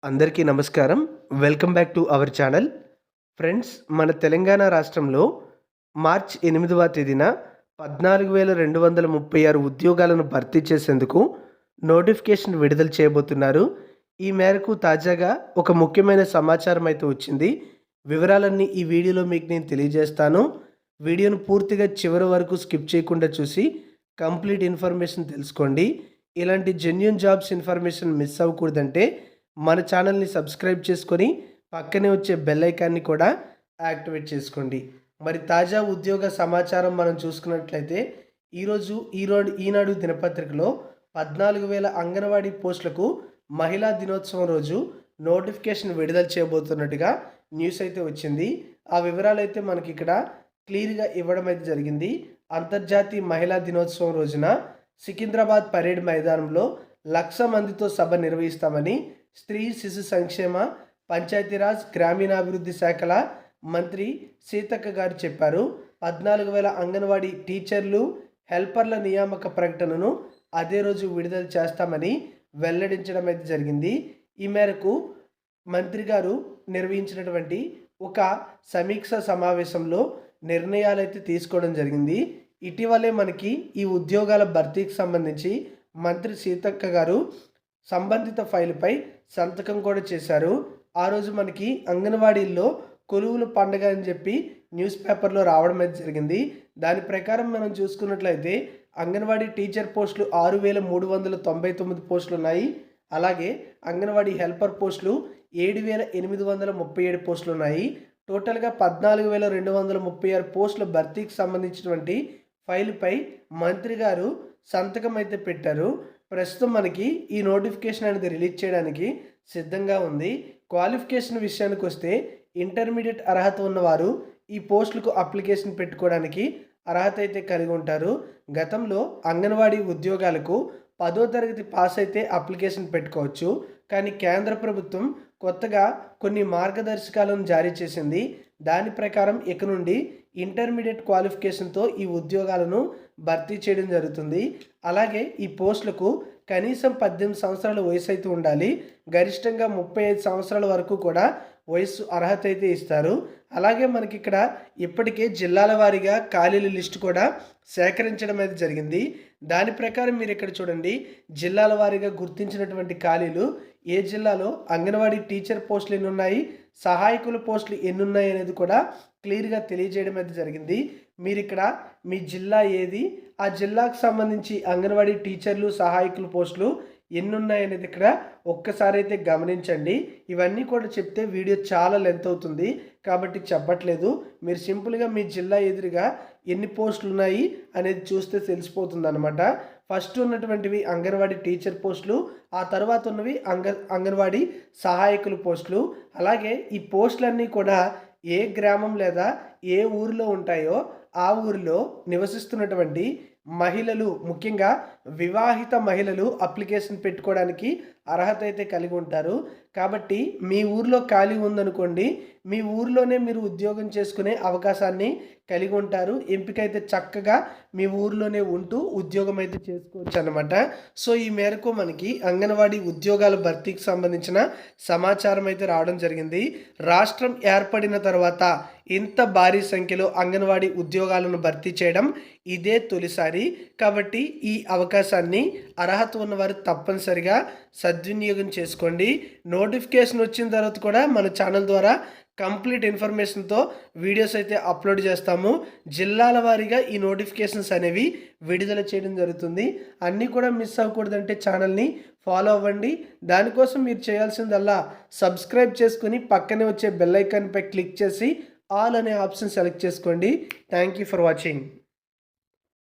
అందరికీ నమస్కారం. Welcome back to our channel. Friends, మన తెలంగాణ రాష్ట్రంలో మార్చ్ 8వ తేదీన 14,236 ఉద్యోగాలను భర్తీ చేసేందుకు నోటిఫికేషన్ విడుదల చేయబోతున్నారు. ఈ మేరకు తాజాగా ఒక ముఖ్యమైన సమాచారం అయితే వచ్చింది. వివరాలన్నీ ఈ వీడియోలో మీకు నేను తెలియజేస్తాను. వీడియోను పూర్తిగా చివరి వరకు స్కిప్ చేయకుండా చూసి కంప్లీట్ ఇన్ఫర్మేషన్ తెలుసుకోండి. ఇలాంటి జెన్యూన్ జాబ్స్ ఇన్ఫర్మేషన్ మిస్ అవ్వకూడదంటే మన ఛానల్ని సబ్స్క్రైబ్ చేసుకొని పక్కనే వచ్చే బెల్ ఐకాన్ని కూడా యాక్టివేట్ చేసుకోండి. మరి తాజా ఉద్యోగ సమాచారం మనం చూసుకున్నట్లయితే ఈనాడు దినపత్రికలో 14,000 అంగన్వాడీ పోస్టులకు మహిళా దినోత్సవం రోజు నోటిఫికేషన్ విడుదల చేయబోతున్నట్టుగా న్యూస్ అయితే వచ్చింది. ఆ వివరాలు అయితే మనకి ఇక్కడ క్లియర్గా ఇవ్వడం అయితే జరిగింది. అంతర్జాతీయ మహిళా దినోత్సవం రోజున సికింద్రాబాద్ పరేడ్ మైదానంలో 1,00,000 మందితో సభ నిర్వహిస్తామని స్త్రీ శిశు సంక్షేమ, పంచాయతీరాజ్, గ్రామీణాభివృద్ధి శాఖల మంత్రి సీతక్క గారు చెప్పారు. 14,000 అంగన్వాడీ టీచర్లు, హెల్పర్ల నియామక ప్రకటనను అదే రోజు విడుదల చేస్తామని వెల్లడించడం అయితే జరిగింది. ఈ మేరకు మంత్రి గారు నిర్వహించినటువంటి ఒక సమీక్ష సమావేశంలో నిర్ణయాలు అయితే తీసుకోవడం జరిగింది. ఇటీవలే మనకి ఈ ఉద్యోగాల భర్తీకి సంబంధించి మంత్రి సీతక్క గారు సంబంధిత ఫైలుపై సంతకం కూడా చేశారు. ఆ రోజు మనకి అంగన్వాడీల్లో కొలువుల పండుగ అని చెప్పి న్యూస్ పేపర్లో రావడం అయితే జరిగింది. దాని ప్రకారం మనం చూసుకున్నట్లయితే అంగన్వాడీ టీచర్ పోస్టులు 6,399 పోస్టులు ఉన్నాయి. అలాగే అంగన్వాడీ హెల్పర్ పోస్టులు 7,837 పోస్టులు ఉన్నాయి. టోటల్గా 14,236 పోస్టుల భర్తీకి సంబంధించినటువంటి ఫైలుపై మంత్రి గారు సంతకం అయితే పెట్టారు. ప్రస్తుతం మనకి ఈ నోటిఫికేషన్ అనేది రిలీజ్ చేయడానికి సిద్ధంగా ఉంది. క్వాలిఫికేషన్ విషయానికి వస్తే ఇంటర్మీడియట్ అర్హత ఉన్నవారు ఈ పోస్టులకు అప్లికేషన్ పెట్టుకోవడానికి అర్హత అయితే కలిగి ఉంటారు. గతంలో అంగన్వాడీ ఉద్యోగాలకు 10వ తరగతి పాస్ అయితే అప్లికేషన్ పెట్టుకోవచ్చు. కానీ కేంద్ర ప్రభుత్వం కొత్తగా కొన్ని మార్గదర్శకాలను జారీ చేసింది. దాని ప్రకారం ఇక నుండి ఇంటర్మీడియట్ క్వాలిఫికేషన్తో ఈ ఉద్యోగాలను భర్తీ చేయడం జరుగుతుంది. అలాగే ఈ పోస్టులకు కనీసం 18 సంవత్సరాల వయసు అయితే ఉండాలి. గరిష్టంగా 35 సంవత్సరాల వరకు కూడా వయసు అర్హత అయితే ఇస్తారు. అలాగే మనకి ఇక్కడ ఇప్పటికే జిల్లాల వారీగా ఖాళీల లిస్టు కూడా సేకరించడం అయితే జరిగింది. దాని ప్రకారం మీరు ఇక్కడ చూడండి, జిల్లాల వారీగా గుర్తించినటువంటి ఖాళీలు, ఏ జిల్లాలో అంగన్వాడీ టీచర్ పోస్టులు ఎన్ని ఉన్నాయి, సహాయకుల పోస్టులు ఎన్ని ఉన్నాయి అనేది కూడా క్లియర్గా తెలియజేయడం అయితే జరిగింది. మీరు ఇక్కడ మీ జిల్లా ఏది, ఆ జిల్లాకు సంబంధించి అంగన్వాడీ టీచర్లు, సహాయకుల పోస్టులు ఎన్ని ఉన్నాయనేది ఇక్కడ ఒక్కసారి అయితే గమనించండి. ఇవన్నీ కూడా చెప్తే వీడియో చాలా లెంత్ అవుతుంది కాబట్టి చెప్పట్లేదు. మీరు సింపుల్గా మీ జిల్లా ఎదురుగా ఎన్ని పోస్టులు ఉన్నాయి అనేది చూస్తే తెలిసిపోతుంది అనమాట. ఫస్ట్ ఉన్నటువంటివి అంగన్వాడీ టీచర్ పోస్టులు, ఆ తర్వాత ఉన్నవి అంగన్వాడీ సహాయకుల పోస్టులు. అలాగే ఈ పోస్టులన్నీ కూడా ఏ గ్రామం లేదా ఏ ఊరిలో ఉంటాయో ఆ ఊరిలో నివసిస్తున్నటువంటి మహిళలు, ముఖ్యంగా వివాహిత మహిళలు అప్లికేషన్ పెట్టుకోవడానికి అర్హత అయితే కలిగి ఉంటారు. కాబట్టి మీ ఊర్లో ఖాళీ ఉందనుకోండి, మీ ఊర్లోనే మీరు ఉద్యోగం చేసుకునే అవకాశాన్ని కలిగి ఉంటారు. ఎంపిక అయితే చక్కగా మీ ఊర్లోనే ఉంటూ ఉద్యోగం అయితే చేసుకోవచ్చు అనమాట. సో ఈ మేరకు మనకి అంగన్వాడీ ఉద్యోగాల భర్తీకి సంబంధించిన సమాచారం అయితే రావడం జరిగింది. రాష్ట్రం ఏర్పడిన తర్వాత ఇంత భారీ సంఖ్యలో అంగన్వాడీ ఉద్యోగాలను భర్తీ చేయడం ఇదే తొలిసారి. కాబట్టి ఈ అవకాశాన్ని అర్హత ఉన్నవారు తప్పనిసరిగా సద్వినియోగం చేసుకోండి. నోటిఫికేషన్ వచ్చిన తర్వాత కూడా మన ఛానల్ ద్వారా కంప్లీట్ ఇన్ఫర్మేషన్తో వీడియోస్ అయితే అప్లోడ్ చేస్తాము. జిల్లాల వారీగా ఈ నోటిఫికేషన్స్ అనేవి విడుదల చేయడం జరుగుతుంది. అన్నీ కూడా మిస్ అవ్వకూడదంటే ఛానల్ని ఫాలో అవ్వండి. దానికోసం మీరు చేయాల్సిందల్లా సబ్స్క్రైబ్ చేసుకుని పక్కనే వచ్చే బెల్ ఐకాన్పై క్లిక్ చేసి ఆల్ అనే ఆప్షన్ సెలెక్ట్ చేసుకోండి. Thank you for watching.